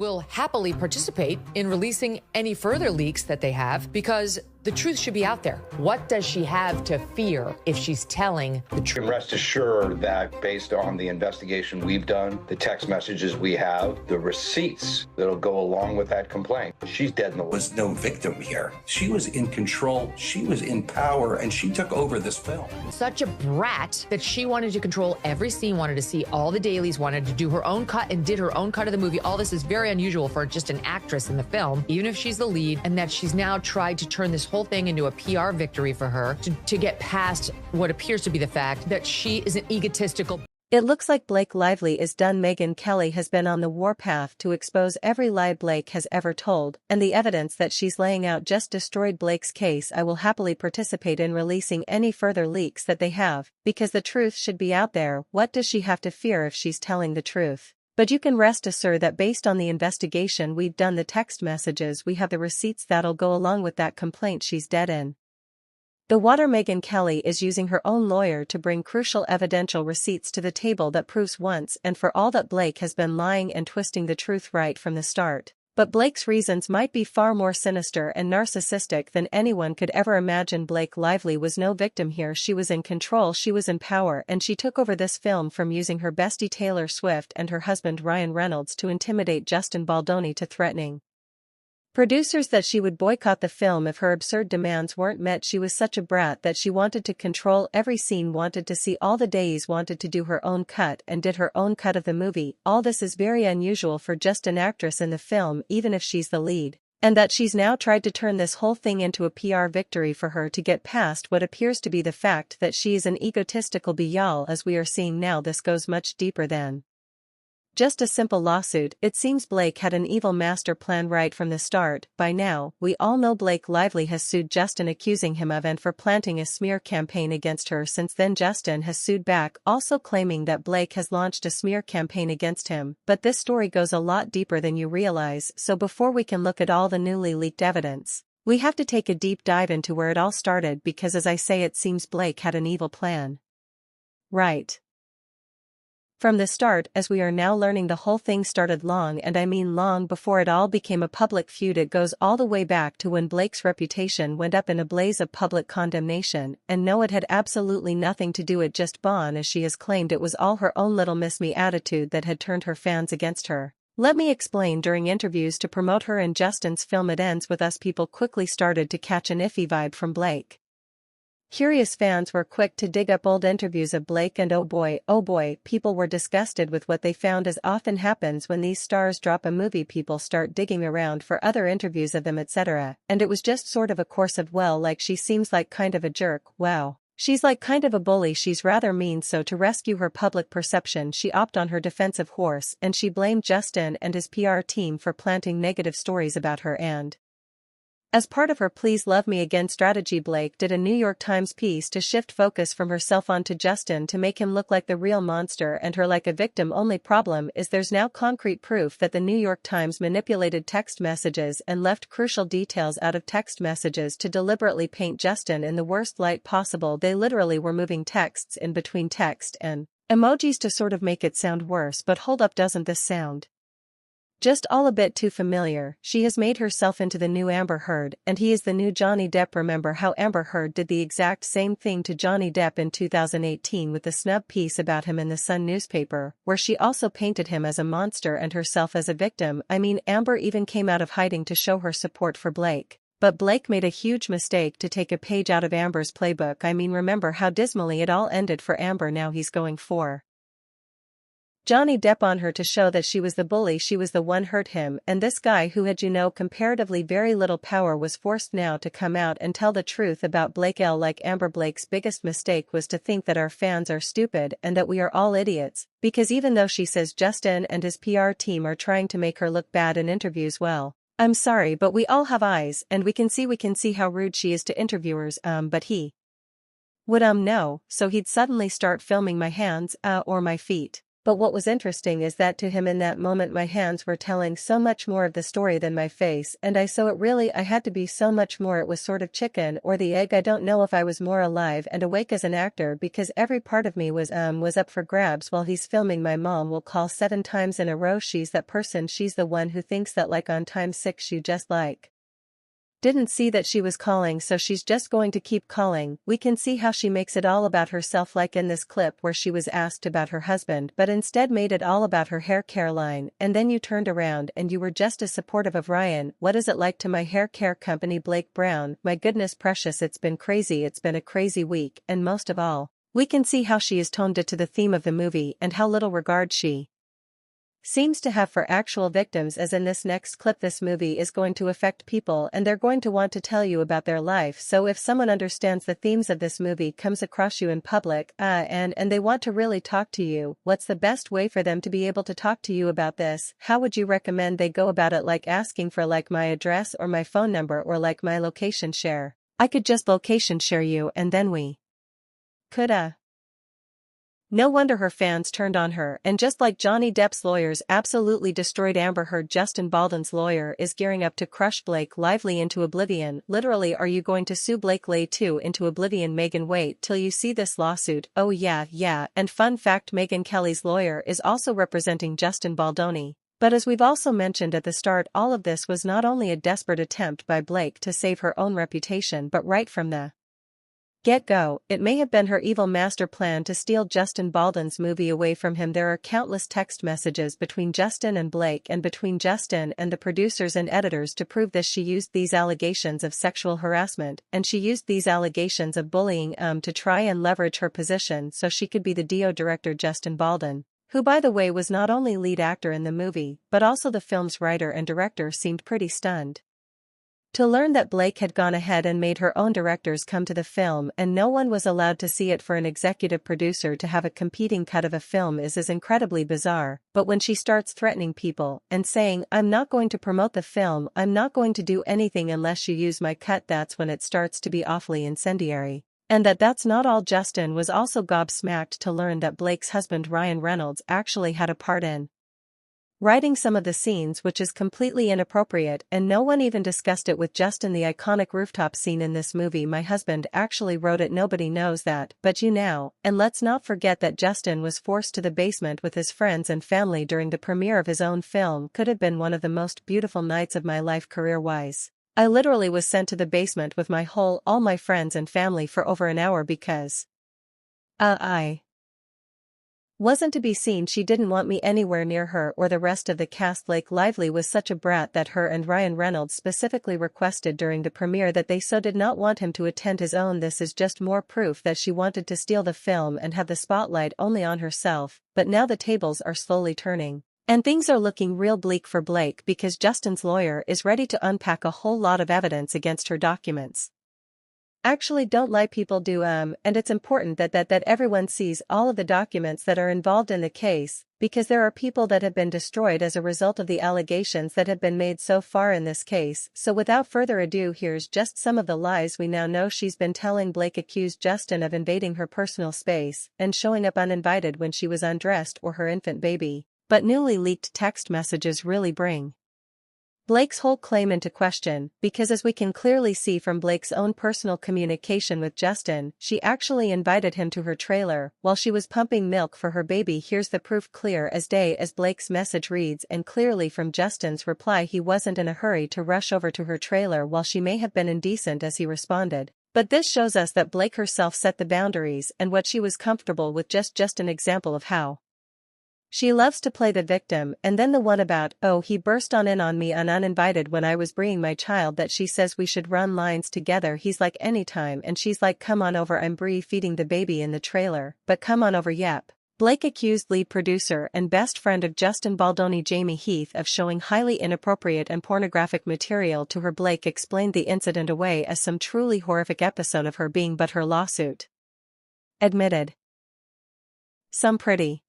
will happily participate in releasing any further leaks that they have because the truth should be out there. What does she have to fear if she's telling the truth? Rest assured that based on the investigation we've done, the text messages we have, the receipts that'll go along with that complaint, she's dead in the water. Was no victim here. She was in control, she was in power, and she took over this film. Such a brat that she wanted to control every scene, wanted to see all the dailies, wanted to do her own cut and did her own cut of the movie. All this is very unusual for just an actress in the film, even if she's the lead, and that she's now tried to turn this whole thing into a PR victory for her to get past what appears to be the fact that she is an egotistical. It looks like Blake Lively is done. Megyn Kelly has been on the warpath to expose every lie Blake has ever told, and the evidence that she's laying out just destroyed Blake's case. I will happily participate in releasing any further leaks that they have, because the truth should be out there. What does she have to fear if she's telling the truth? But you can rest assured that based on the investigation we've done, the text messages, we have the receipts that'll go along with that complaint, she's dead in the water. Megyn Kelly is using her own lawyer to bring crucial evidential receipts to the table that proves once and for all that Blake has been lying and twisting the truth right from the start. But Blake's reasons might be far more sinister and narcissistic than anyone could ever imagine. Blake Lively was no victim here. She was in control, she was in power, and she took over this film from using her bestie Taylor Swift and her husband Ryan Reynolds to intimidate Justin Baldoni to threatening producers that she would boycott the film if her absurd demands weren't met. She was such a brat that she wanted to control every scene, wanted to see all the days, wanted to do her own cut, and did her own cut of the movie. All this is very unusual for just an actress in the film, even if she's the lead. And that she's now tried to turn this whole thing into a PR victory for her to get past what appears to be the fact that she is an egotistical Beyal. As we are seeing now, this goes much deeper than just a simple lawsuit. It seems Blake had an evil master plan right from the start. By now, we all know Blake Lively has sued Justin, accusing him of and for planting a smear campaign against her. Since then, Justin has sued back, also claiming that Blake has launched a smear campaign against him. But this story goes a lot deeper than you realize, so before we can look at all the newly leaked evidence, we have to take a deep dive into where it all started, because as I say, it seems Blake had an evil plan right from the start. As we are now learning, the whole thing started long, and I mean long, before it all became a public feud. It goes all the way back to when Blake's reputation went up in a blaze of public condemnation, and no, it had absolutely nothing to do with just Bon, as she has claimed. It was all her own little Miss Me attitude that had turned her fans against her. Let me explain. During interviews to promote her and Justin's film It Ends With Us, people quickly started to catch an iffy vibe from Blake. Curious fans were quick to dig up old interviews of Blake, and oh boy, people were disgusted with what they found. As often happens when these stars drop a movie, people start digging around for other interviews of them, etc. And it was just sort of a course of, well, like, she seems like kind of a jerk, wow. She's like kind of a bully, she's rather mean. So to rescue her public perception, she opted on her defensive horse, and she blamed Justin and his PR team for planting negative stories about her. And as part of her Please Love Me Again strategy, Blake did a New York Times piece to shift focus from herself onto Justin to make him look like the real monster and her like a victim. Only problem is there's now concrete proof that the New York Times manipulated text messages and left crucial details out of text messages to deliberately paint Justin in the worst light possible. They literally were moving texts in between text and emojis to sort of make it sound worse. But hold up, doesn't this sound just all a bit too familiar? She has made herself into the new Amber Heard, and he is the new Johnny Depp. Remember how Amber Heard did the exact same thing to Johnny Depp in 2018 with the snub piece about him in the Sun newspaper, where she also painted him as a monster and herself as a victim? I mean, Amber even came out of hiding to show her support for Blake. But Blake made a huge mistake to take a page out of Amber's playbook. I mean, remember how dismally it all ended for Amber. Now he's going for Johnny Depp on her to show that she was the bully, she was the one hurt him, and this guy who had, comparatively very little power was forced now to come out and tell the truth about Blake. Like Amber, Blake's biggest mistake was to think that our fans are stupid and that we are all idiots, because even though she says Justin and his PR team are trying to make her look bad in interviews, well, I'm sorry, but we all have eyes, and we can see how rude she is to interviewers. But he would know, so he'd suddenly start filming my hands, or my feet. But what was interesting is that to him in that moment my hands were telling so much more of the story than my face, and I had to be so much more. It was sort of chicken or the egg. I don't know if I was more alive and awake as an actor, because every part of me was up for grabs while he's filming. My mom will call 7 times in a row. She's that person. She's the one who thinks that like on time 6 you just like didn't see that she was calling, so she's just going to keep calling. We can see how she makes it all about herself, like in this clip where she was asked about her husband but instead made it all about her hair care line. And then you turned around and you were just as supportive of Ryan. What is it like to my hair care company, Blake Brown? My goodness precious, it's been crazy. It's been a crazy week, and most of all, we can see how she has toned it to the theme of the movie and how little regard she seems to have for actual victims. As in this next clip, this movie is going to affect people and they're going to want to tell you about their life. So if someone understands the themes of this movie, comes across you in public, and they want to really talk to you, what's the best way for them to be able to talk to you about this? How would you recommend they go about it? Like asking for like my address or my phone number or like my location share? I could just location share you and then we could No wonder her fans turned on her, and just like Johnny Depp's lawyers absolutely destroyed Amber Heard, Justin Baldwin's lawyer is gearing up to crush Blake Lively into oblivion. Literally, are you going to sue Blake Lively too into oblivion? Megyn, wait till you see this lawsuit. Oh yeah, and fun fact, Megyn Kelly's lawyer is also representing Justin Baldoni. But as we've also mentioned at the start, all of this was not only a desperate attempt by Blake to save her own reputation, but right from the get-go, it may have been her evil master plan to steal Justin Baldwin's movie away from him. There are countless text messages between Justin and Blake and between Justin and the producers and editors to prove this. She used these allegations of sexual harassment, and she used these allegations of bullying to try and leverage her position so she could be the DO director. Justin Baldwin, who by the way was not only lead actor in the movie, but also the film's writer and director, seemed pretty stunned to learn that Blake had gone ahead and made her own directors come to the film and no one was allowed to see it. For an executive producer to have a competing cut of a film is incredibly bizarre. But when she starts threatening people and saying, I'm not going to promote the film, I'm not going to do anything unless you use my cut, that's when it starts to be awfully incendiary. And that's not all. Justin was also gobsmacked to learn that Blake's husband Ryan Reynolds actually had a part in writing some of the scenes, which is completely inappropriate, and no one even discussed it with Justin. The iconic rooftop scene in this movie, my husband actually wrote it. Nobody knows that, but you now. And let's not forget that Justin was forced to the basement with his friends and family during the premiere of his own film. Could have been one of the most beautiful nights of my life career-wise. I literally was sent to the basement with all my friends and family for over an hour because I wasn't to be seen. She didn't want me anywhere near her or the rest of the cast. Blake Lively was such a brat that her and Ryan Reynolds specifically requested during the premiere that they did not want him to attend his own. This is just more proof that she wanted to steal the film and have the spotlight only on herself. But now the tables are slowly turning, and things are looking real bleak for Blake because Justin's lawyer is ready to unpack a whole lot of evidence against her documents. Actually, don't lie, people do, and it's important that everyone sees all of the documents that are involved in the case, because there are people that have been destroyed as a result of the allegations that have been made so far in this case. So without further ado, here's just some of the lies we now know she's been telling. Blake accused Justin of invading her personal space and showing up uninvited when she was undressed or her infant baby. But newly leaked text messages really bring Blake's whole claim into question, because as we can clearly see from Blake's own personal communication with Justin, she actually invited him to her trailer while she was pumping milk for her baby. Here's the proof clear as day as Blake's message reads, and clearly from Justin's reply he wasn't in a hurry to rush over to her trailer while she may have been indecent as he responded. But this shows us that Blake herself set the boundaries and what she was comfortable with. Just an example of how she loves to play the victim. And then the one about, oh, he burst in on me uninvited when I was bringing my child, that she says we should run lines together. He's like, anytime, and she's like, come on over, I'm feeding the baby in the trailer, but come on over. Yep. Blake accused lead producer and best friend of Justin Baldoni, Jamie Heath, of showing highly inappropriate and pornographic material to her. Blake explained the incident away as some truly horrific episode of her being, but her lawsuit admitted some pretty